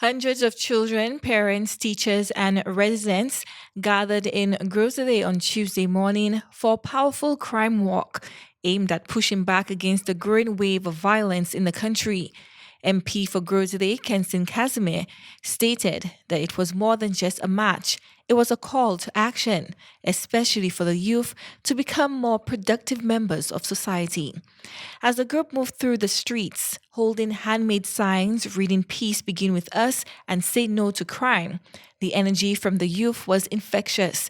Hundreds of children, parents, teachers, and residents gathered in Gros Islet on Tuesday morning for a powerful crime walk aimed at pushing back against the growing wave of violence in the country. MP for Gros Islet, Kenson Casimir, stated that it was more than just a match. It was a call to action, especially for the youth, to become more productive members of society. As the group moved through the streets, holding handmade signs reading "Peace begin with us" and "Say no to crime," the energy from the youth was infectious.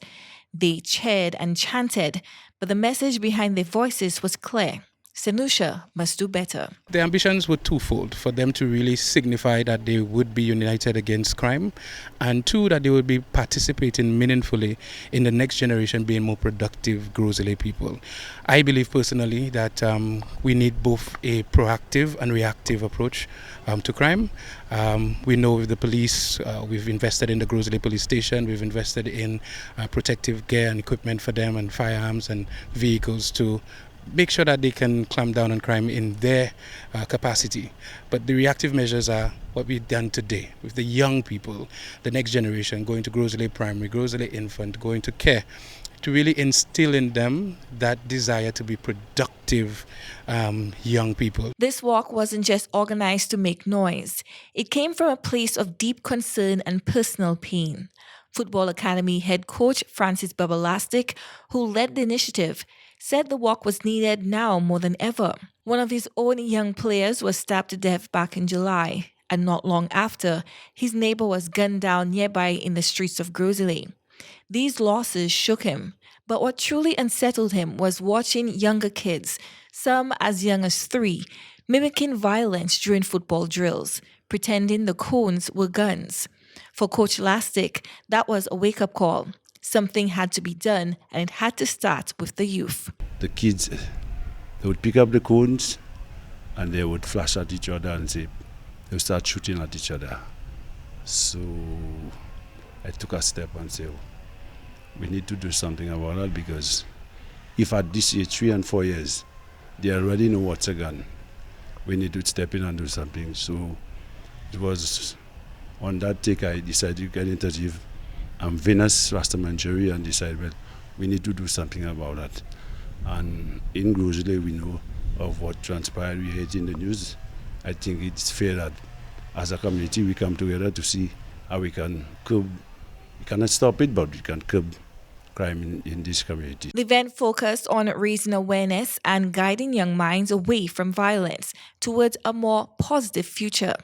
They cheered and chanted, but the message behind their voices was clear. Senusha must do better. The ambitions were twofold: for them to really signify that they would be united against crime, and two, that they would be participating meaningfully in the next generation being more productive Gros Islet people. I believe personally that we need both a proactive and reactive approach to crime. We know with the police, we've invested in the Gros Islet police station, we've invested in protective gear and equipment for them and firearms and vehicles to make sure that they can clamp down on crime in their capacity. But the reactive measures are what we've done today with the young people, the next generation, going to Gros Islet Primary, Gros Islet Infant, going to care, to really instill in them that desire to be productive young people. This walk wasn't just organized to make noise. It came from a place of deep concern and personal pain. Football Academy head coach Francis Lastic, who led the initiative, said the walk was needed now more than ever. One of his own young players was stabbed to death back in July, and not long after, his neighbor was gunned down nearby in the streets of Gros Islet. These losses shook him, but what truly unsettled him was watching younger kids, some as young as 3, mimicking violence during football drills, pretending the cones were guns. For Coach Lastic, that was a wake-up call. Something had to be done, and it had to start with the youth. The kids, they would pick up the cones and they would flash at each other and say, they would start shooting at each other. So I took a step and said, we need to do something about that, because if at this age, 3 and 4 years, they already know what's a gun, we need to step in and do something. So it was on that take I decided to get in touch with Venus Rastamanjeri and decide, well, we need to do something about that. And in Gros Islet, we know of what transpired. We heard in the news. I think it's fair that as a community we come together to see how we can curb. We cannot stop it, but we can curb crime in this community. The event focused on raising awareness and guiding young minds away from violence towards a more positive future.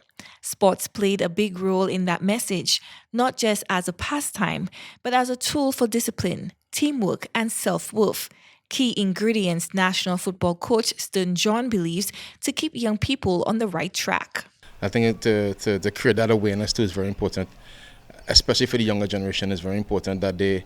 Sports played a big role in that message, not just as a pastime, but as a tool for discipline, teamwork, and self-worth. Key ingredients National Football coach Stern John believes to keep young people on the right track. I think to create that awareness too is very important, especially for the younger generation. It's very important that they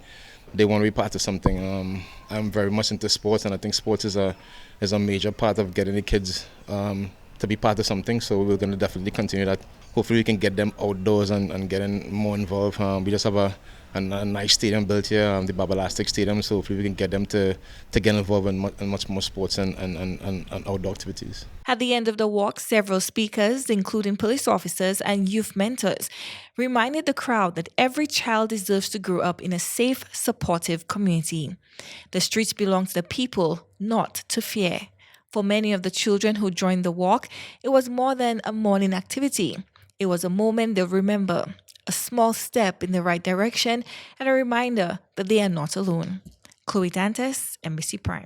want to be part of something. I'm very much into sports, and I think sports is a major part of getting the kids to be part of something. So we're going to definitely continue that. Hopefully we can get them outdoors and getting more involved. We just have a nice stadium built here, the Lastic Stadium, so hopefully we can get them to get involved in much more sports and outdoor activities. At the end of the walk, several speakers, including police officers and youth mentors, reminded the crowd that every child deserves to grow up in a safe, supportive community. The streets belong to the people, not to fear. For many of the children who joined the walk, it was more than a morning activity. It was a moment they'll remember, a small step in the right direction, and a reminder that they are not alone. Chloe Dantes, NBC Prime.